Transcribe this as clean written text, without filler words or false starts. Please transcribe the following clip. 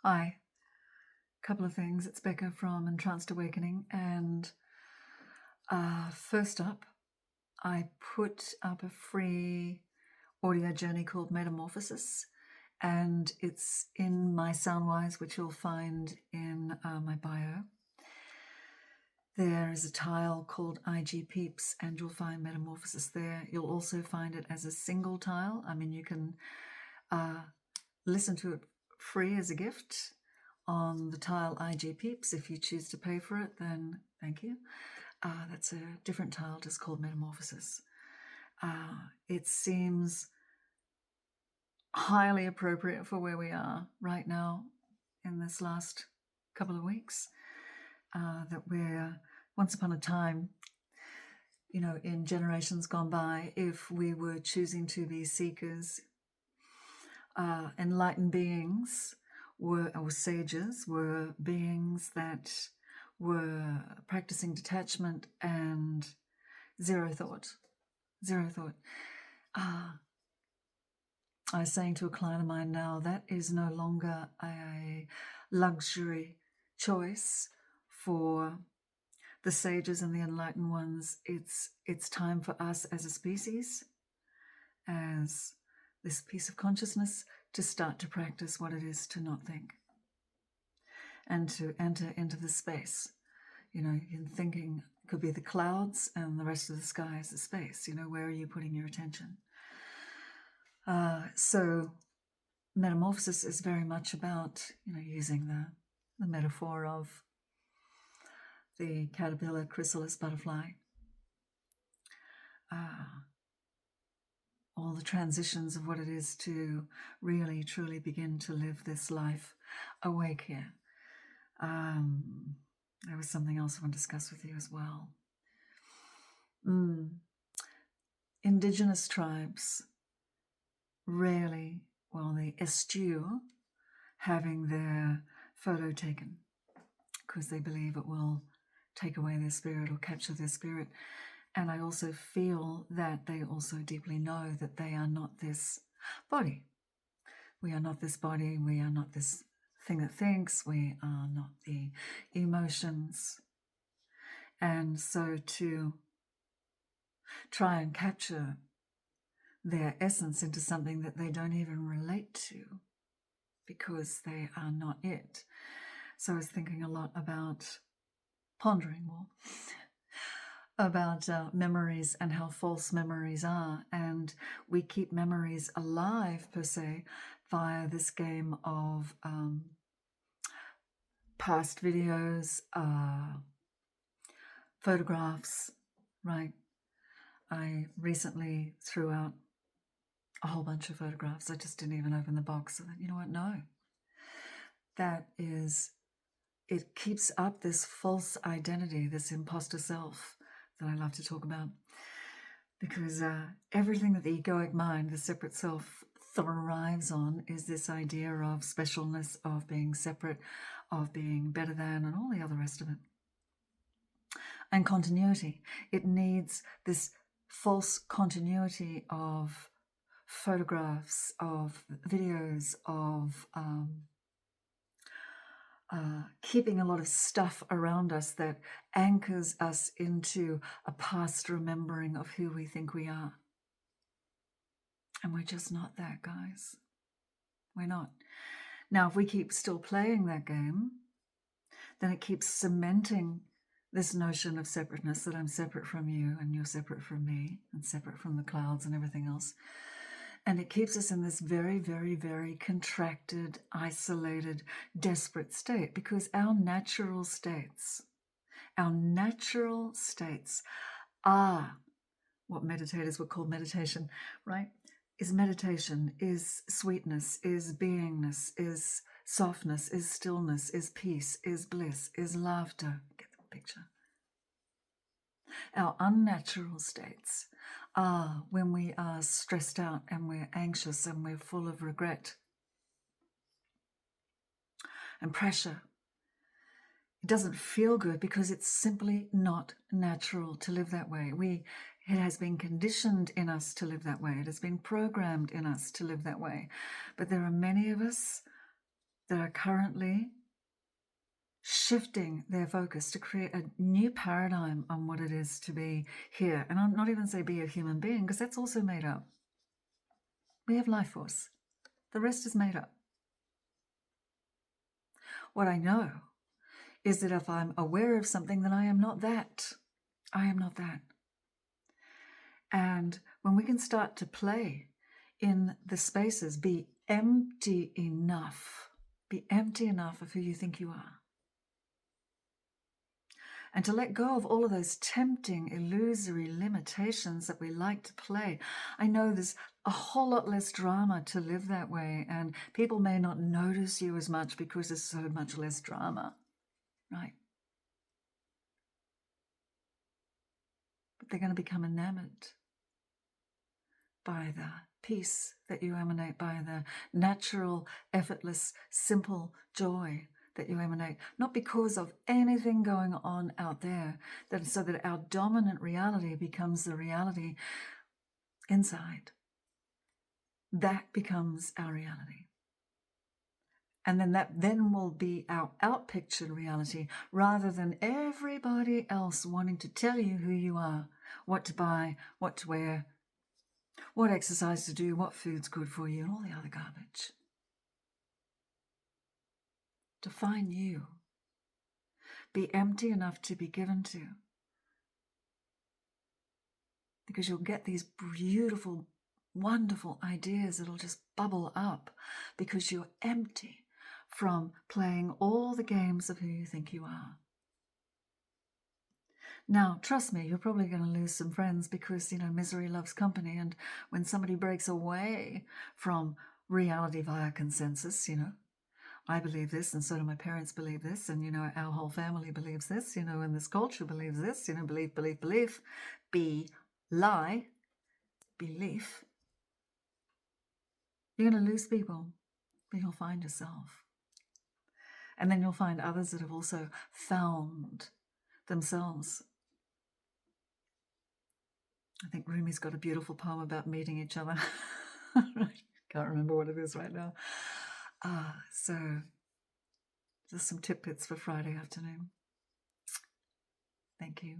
Hi. Couple of things. It's Becca from Entranced Awakening. And first up, I put up a free audio journey called Metamorphosis. And it's in my Soundwise, which you'll find in my bio. There is a tile called IG Peeps, and you'll find Metamorphosis there. You'll also find it as a single tile. I mean, you can listen to it free as a gift on the tile IG Peeps. If you choose to pay for it, then thank you. That's a different tile just called Metamorphosis. It seems highly appropriate for where we are right now in this last couple of weeks. That we're, once upon a time, you know, in generations gone by, if we were choosing to be seekers, enlightened beings or sages were beings that were practicing detachment and zero thought. I was saying to a client of mine now, that is no longer a luxury choice for the sages and the enlightened ones. It's time for us as a species, as this piece of consciousness, to start to practice what it is to not think and to enter into the space. You know, in thinking could be the clouds and the rest of the sky is the space. You know, where are you putting your attention? So Metamorphosis is very much about, you know, using the metaphor of the caterpillar, chrysalis, butterfly. All the transitions of what it is to really, truly begin to live this life awake here. There was something else I want to discuss with you as well. Indigenous tribes rarely, well, they eschew having their photo taken because they believe it will take away their spirit or capture their spirit. And I also feel that they also deeply know that they are not this body. We are not this body. We are not this thing that thinks. We are not the emotions. And so to try and capture their essence into something that they don't even relate to because they are not it. So I was thinking a lot about pondering more about memories and how false memories are. And we keep memories alive, per se, via this game of past videos, photographs, right? I recently threw out a whole bunch of photographs. I just didn't even open the box. So that, you know what? No. That is, it keeps up this false identity, this imposter self that I love to talk about, because everything that the egoic mind, the separate self, thrives on is this idea of specialness, of being separate, of being better than, and all the other rest of it. And continuity. It needs this false continuity of photographs, of videos, of keeping a lot of stuff around us that anchors us into a past remembering of who we think we are. And we're just not that, guys. We're not. Now, if we keep still playing that game, then it keeps cementing this notion of separateness, that I'm separate from you and you're separate from me and separate from the clouds and everything else. And it keeps us in this very, very, very contracted, isolated, desperate state, because our natural states are what meditators would call meditation, right? Is meditation, is sweetness, is beingness, is softness, is stillness, is peace, is bliss, is laughter. Get the picture. Our unnatural states are when we are stressed out and we're anxious and we're full of regret and pressure. It doesn't feel good because it's simply not natural to live that way. It has been conditioned in us to live that way. It has been programmed in us to live that way. But there are many of us that are currently shifting their focus to create a new paradigm on what it is to be here. And I'm not even say be a human being, because that's also made up. We have life force. The rest is made up. What I know is that if I'm aware of something, then I am not that. I am not that. And when we can start to play in the spaces, be empty enough of who you think you are. And to let go of all of those tempting, illusory limitations that we like to play. I know there's a whole lot less drama to live that way, and people may not notice you as much because there's so much less drama, right? But they're going to become enamored by the peace that you emanate, by the natural, effortless, simple joy that you emanate, not because of anything going on out there, so that our dominant reality becomes the reality inside. That becomes our reality. And then that will be our outpictured reality, rather than everybody else wanting to tell you who you are, what to buy, what to wear, what exercise to do, what food's good for you, and all the other garbage. Define you. Be empty enough to be given to. Because you'll get these beautiful, wonderful ideas that'll just bubble up because you're empty from playing all the games of who you think you are. Now, trust me, you're probably going to lose some friends because, misery loves company. And when somebody breaks away from reality via consensus, I believe this, and so do my parents believe this, and, our whole family believes this, and this culture believes this, belief, lie, belief. You're going to lose people, but you'll find yourself. And then you'll find others that have also found themselves. I think Rumi's got a beautiful poem about meeting each other. Can't remember what it is right now. So just some tidbits for Friday afternoon. Thank you.